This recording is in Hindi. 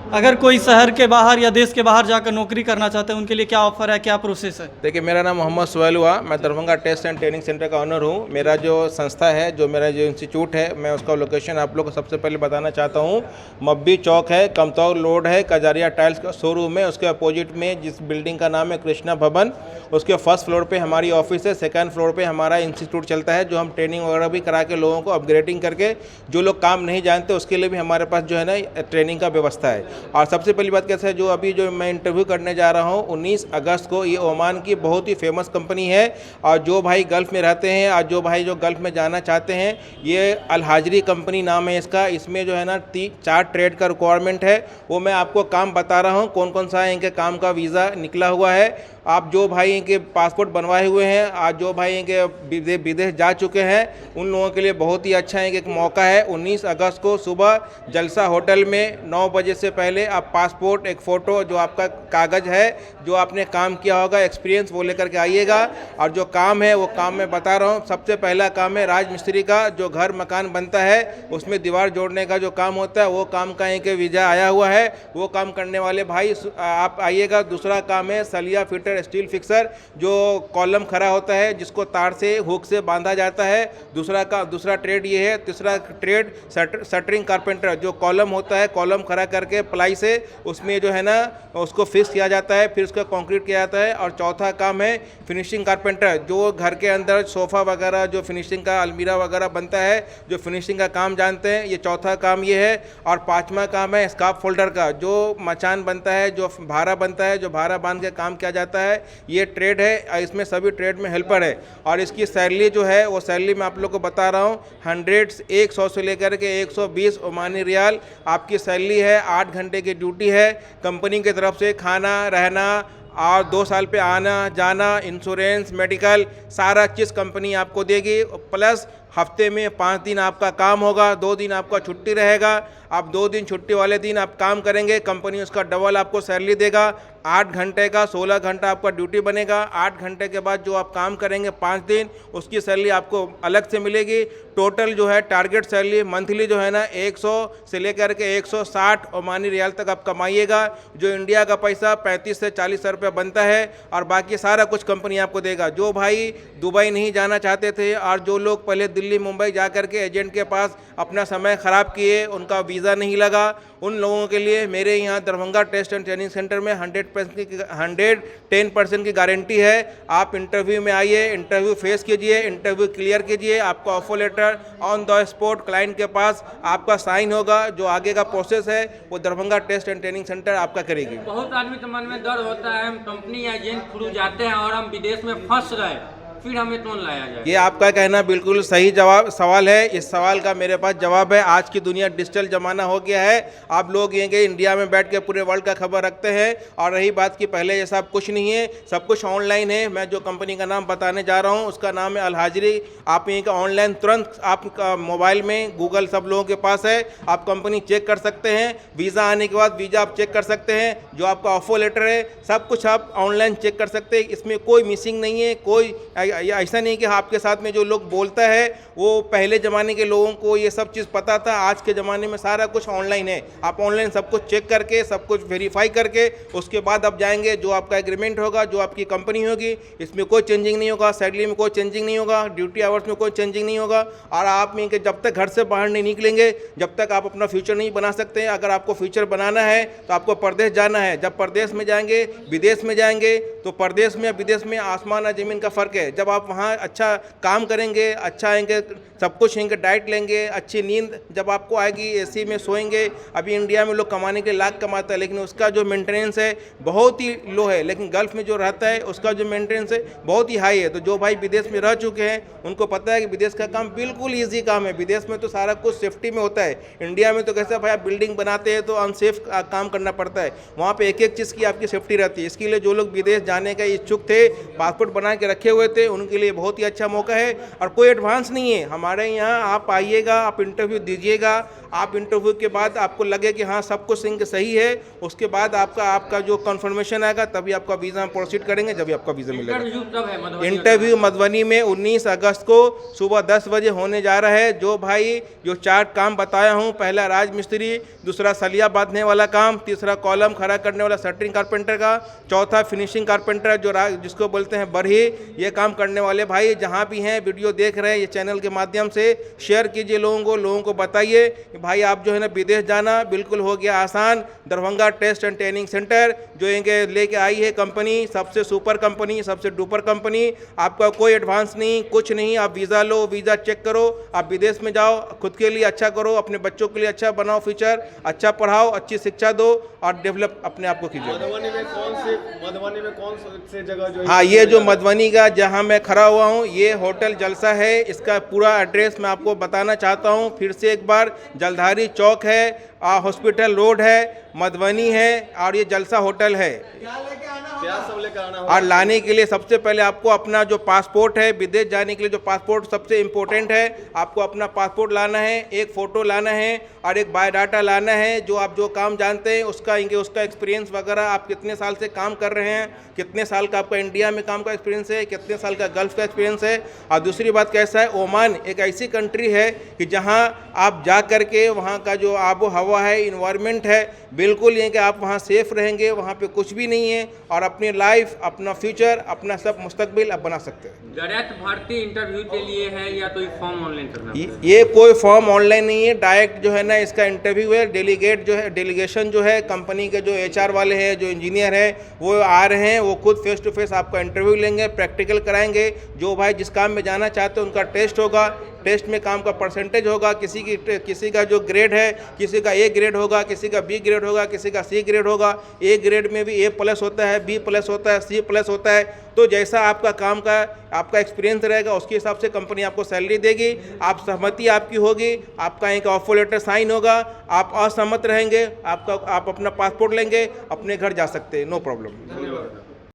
अगर कोई शहर के बाहर या देश के बाहर जाकर नौकरी करना चाहते हैं उनके लिए क्या ऑफर है, क्या प्रोसेस है? देखिए, मेरा नाम मोहम्मद सुहैल हुआ। मैं Darbhanga test and training centre का ऑनर हूँ। मेरा जो संस्था है, जो मेरा जो इंस्टीट्यूट है, मैं उसका लोकेशन आप लोग को सबसे पहले बताना चाहता हूँ। मब्बी चौक है, कमतौर रोड है, कजारिया टाइल्स का शोरूम है, उसके अपोजिट में जिस बिल्डिंग का नाम है कृष्णा भवन, उसके फर्स्ट फ्लोर पे हमारी ऑफिस है। सेकंड फ्लोर पे हमारा इंस्टीट्यूट चलता है, जो हम ट्रेनिंग वगैरह भी करा के लोगों को अपग्रेडिंग करके, जो लोग काम नहीं जानते उसके लिए भी हमारे पास जो है ना ट्रेनिंग का व्यवस्था है। और सबसे पहली बात कैसे है, जो अभी जो मैं इंटरव्यू करने जा रहा हूँ 19 अगस्त को, ये ओमान की बहुत ही फेमस कंपनी है। और जो भाई गल्फ़ में रहते हैं और जो भाई जो गल्फ़ में जाना चाहते हैं, ये अल हाजरी कंपनी नाम है इसका। इसमें जो है ना 4 ट्रेड का रिक्वायरमेंट है, वो मैं आपको काम बता रहा हूँ कौन कौन सा है। इनके काम का वीज़ा निकला हुआ है। आप जो भाई इनके पासपोर्ट बनवाए हुए हैं, आज जो भाई इनके विदेश जा चुके हैं, उन लोगों के लिए बहुत ही अच्छा एक मौका है। 19 अगस्त को सुबह जलसा होटल में 9 बजे से पहले आप पासपोर्ट, एक फ़ोटो, जो आपका कागज़ है, जो आपने काम किया होगा, एक्सपीरियंस, वो लेकर के आइएगा। और जो काम है वो काम मैं बता रहा हूँ। सबसे पहला काम है राजमिस्त्री का, जो घर मकान बनता है उसमें दीवार जोड़ने का जो काम होता है, वो काम का एक वीज़ा आया हुआ है, वो काम करने वाले भाई आप आइएगा। दूसरा काम है सलिया फिटर स्टील फिक्सर, जो कॉलम खड़ा होता है, जिसको तार से हुक से बांधा जाता है। दूसरा ट्रेड ये है। तीसरा ट्रेड शटरिंग कारपेंटर, जो कॉलम होता है, कॉलम खड़ा करके प्लाई से उसमें जो है ना उसको फिक्स किया जाता है, फिर उसका कंक्रीट किया जाता है। और चौथा काम है फिनिशिंग कारपेंटर, जो घर के अंदर सोफ़ा वगैरह, जो फिनिशिंग का अलमीरा वगैरह बनता है, जो फिनिशिंग का काम जानते हैं, ये चौथा काम ये है। और पाँचवा काम है स्कार्फ फोल्डर का, जो मचान बनता है, जो भारा बनता है, जो भारा बांध के काम किया जाता है, ये ट्रेड है। इसमें सभी ट्रेड में हेल्पर है। और इसकी सैलरी जो है, वो सैलरी मैं आप लोग को बता रहा हूँ 100 से लेकर के 120 ओमानी रियाल आपकी सैलरी है। 8 घंटे की ड्यूटी है। कंपनी की तरफ से खाना, रहना और 2 साल पे आना जाना, इंश्योरेंस, मेडिकल, सारा चीज़ कंपनी आपको देगी। प्लस हफ्ते में 5 दिन आपका काम होगा, 2 दिन आपका छुट्टी रहेगा। आप 2 दिन छुट्टी वाले दिन आप काम करेंगे, कंपनी उसका डबल आपको सैलरी देगा। 8 घंटे का 16 घंटा आपका ड्यूटी बनेगा। 8 घंटे के बाद जो आप काम करेंगे 5 दिन, उसकी सैलरी आपको अलग से मिलेगी। टोटल जो है टारगेट सैलरी मंथली जो है ना 100 से लेकर के 160 ओमानी रियाल तक आप कमाइएगा, जो इंडिया का पैसा 35 से 40 रुपये बनता है। और बाकी सारा कुछ कंपनी आपको देगा। जो भाई दुबई नहीं जाना चाहते थे और जो लोग पहले दिल्ली मुंबई जा कर के एजेंट के पास अपना समय ख़राब किए, उनका वीज़ा नहीं लगा, उन लोगों के लिए मेरे यहाँ Darbhanga test and training centre में 110% की गारंटी है। आप इंटरव्यू में आइए, इंटरव्यू फेस कीजिए, इंटरव्यू क्लियर कीजिए, आपका offer letter on the spot client के पास आपका साइन होगा। जो आगे का प्रोसेस है वो Darbhanga test and training centre आपका करेगी। बहुत आदमी के मन में डर होता है, हम कंपनी या एजेंट थ्रू जाते हैं और हम विदेश में फंस गए, फिर हमें कौन लाया जाए? ये आपका कहना बिल्कुल सही सवाल है। इस सवाल का मेरे पास जवाब है। आज की दुनिया डिजिटल ज़माना हो गया है। आप लोग ये कि इंडिया में बैठ के पूरे वर्ल्ड का खबर रखते हैं। और रही बात कि पहले जैसा कुछ नहीं है, सब कुछ ऑनलाइन है। मैं जो कंपनी का नाम बताने जा रहा हूँ उसका नाम है अल हाजरी। आप यहीं का ऑनलाइन तुरंत आपका मोबाइल में गूगल सब लोगों के पास है, आप कंपनी चेक कर सकते हैं। वीज़ा आने के बाद वीज़ा आप चेक कर सकते हैं, जो आपका ऑफर लेटर है, सब कुछ आप ऑनलाइन चेक कर सकते हैं। इसमें कोई मिसिंग नहीं है। कोई ऐसा नहीं कि आपके साथ में जो लोग बोलता है वो पहले ज़माने के लोगों को ये सब चीज़ पता था। आज के ज़माने में सारा कुछ ऑनलाइन है। आप ऑनलाइन सब कुछ चेक करके, सब कुछ वेरीफाई करके उसके बाद आप जाएंगे। जो आपका एग्रीमेंट होगा, जो आपकी कंपनी होगी, इसमें कोई चेंजिंग नहीं होगा। सैलरी में कोई चेंजिंग नहीं होगा, ड्यूटी आवर्स में कोई चेंजिंग नहीं होगा। और आप में कि जब तक घर से बाहर नहीं निकलेंगे, जब तक आप अपना फ्यूचर नहीं बना सकते। अगर आपको फ्यूचर बनाना है तो आपको परदेश जाना है। जब परदेश में जाएंगे, विदेश में जाएंगे, तो परदेश में विदेश में आसमान और ज़मीन का फ़र्क है। जब आप वहाँ अच्छा काम करेंगे, अच्छा आएंगे, सब कुछ लेंगे, डाइट लेंगे, अच्छी नींद जब आपको आएगी, एसी में सोएंगे। अभी इंडिया में लोग कमाने के लाख कमाता है, लेकिन उसका जो मेंटेनेंस है बहुत ही लो है। लेकिन गल्फ़ में जो रहता है उसका जो मेंटेनेंस है बहुत ही हाई है। तो जो भाई विदेश में रह चुके हैं उनको पता है कि विदेश का काम बिल्कुल ईजी काम है। विदेश में तो सारा कुछ सेफ्टी में होता है। इंडिया में तो कैसा भाई आप बिल्डिंग बनाते हैं तो अनसेफ काम करना पड़ता है। वहाँ पर एक एक चीज़ की आपकी सेफ्टी रहती है। इसके लिए जो लोग विदेश जाने का इच्छुक थे, पासपोर्ट बना के रखे हुए थे, उनके लिए बहुत ही अच्छा मौका है। और कोई एडवांस नहीं है हमारे यहाँ, आप आइएगा, आप इंटरव्यू दीजिएगा, आप इंटरव्यू के बाद आपको लगे कि हाँ सब कुछ सिंक सही है, उसके बाद आपका जो कंफर्मेशन आएगा तभी आपका वीज़ा में प्रोसीड करेंगे, जब आपका वीज़ा मिलेगा। इंटरव्यू कब है मधुबनी? इंटरव्यू मधुबनी में 19 अगस्त को सुबह 10 बजे होने जा रहा है। जो भाई जो 4 काम बताया हूँ, पहला राजमिस्त्री, दूसरा सलिया बांधने वाला काम, तीसरा कॉलम खड़ा करने वाला शटरिंग कारपेंटर का, चौथा फिनिशिंग कारपेंटर जिसको बोलते हैं बरही, ये काम करने वाले भाई जहाँ भी हैं, वीडियो देख रहे हैं, ये चैनल के माध्यम से शेयर कीजिए लोगों को बताइए कि भाई आप जो है ना विदेश जाना बिल्कुल हो गया आसान। Darbhanga test and training centre जो इनके लेके आई है कंपनी, सबसे सुपर कंपनी, सबसे डुपर कंपनी, आपका कोई एडवांस नहीं, कुछ नहीं, आप वीज़ा लो, वीज़ा चेक करो, आप विदेश में जाओ, खुद के लिए अच्छा करो, अपने बच्चों के लिए अच्छा बनाओ फ्यूचर, अच्छा पढ़ाओ, अच्छी शिक्षा दो और डेवलप अपने आप को कीजिए। मधुबनी में कौन से जगह जो हाँ, ये जो मधुबनी का जहाँ मैं खड़ा हुआ हूँ, ये होटल जलसा है। इसका पूरा एड्रेस मैं आपको बताना चाहता हूँ फिर से एक बार। जलधारी चौक है, हॉस्पिटल रोड है, मधुबनी है और ये जलसा होटल है। क्या सब लेकर आना और लाने के लिए सबसे पहले आपको अपना जो पासपोर्ट है, विदेश जाने के लिए जो पासपोर्ट सबसे इम्पोर्टेंट है, आपको अपना पासपोर्ट लाना है, एक फ़ोटो लाना है और एक बायोडाटा लाना है, जो आप जो काम जानते हैं उसका एक्सपीरियंस वगैरह, आप कितने साल से काम कर रहे हैं, कितने साल का आपका इंडिया में काम का एक्सपीरियंस है, कितने साल का गल्फ का एक्सपीरियंस है। और दूसरी बात कैसा है, ओमान एक ऐसी कंट्री है कि जहाँ आप जा कर के वहाँ का जो आबो हवा है, इन्वायरमेंट है, बिल्कुल ये कि आप वहाँ सेफ रहेंगे, वहाँ पे कुछ भी नहीं है और अपनी लाइफ, अपना फ्यूचर, अपना सब मुस्तकबिल आप बना सकते हैं। डायरेक्ट भर्ती इंटरव्यू के लिए है या तो फॉर्म ऑनलाइन करना पड़ेगा? ये कोई फॉर्म ऑनलाइन नहीं है, डायरेक्ट जो है ना इसका इंटरव्यू है। डेलीगेशन जो है कंपनी के जो HR वाले हैं, जो इंजीनियर है, वो आ रहे हैं, वो खुद फेस टू फेस आपका इंटरव्यू लेंगे, प्रैक्टिकल कराएंगे। जो भाई जिस काम में जाना चाहते हैं उनका टेस्ट होगा, टेस्ट में काम का परसेंटेज होगा, किसी का जो ग्रेड है, किसी का A ग्रेड होगा, किसी का B ग्रेड होगा, किसी का C ग्रेड होगा। A ग्रेड में भी A+ होता है, B+ होता है, C+ होता है। तो जैसा आपका काम का आपका एक्सपीरियंस रहेगा उसके हिसाब से कंपनी आपको सैलरी देगी। आप सहमति आपकी होगी, आपका एक ऑफर लेटर साइन होगा, आप असहमत रहेंगे, आप अपना पासपोर्ट लेंगे, अपने घर जा सकते हैं, नो प्रॉब्लम।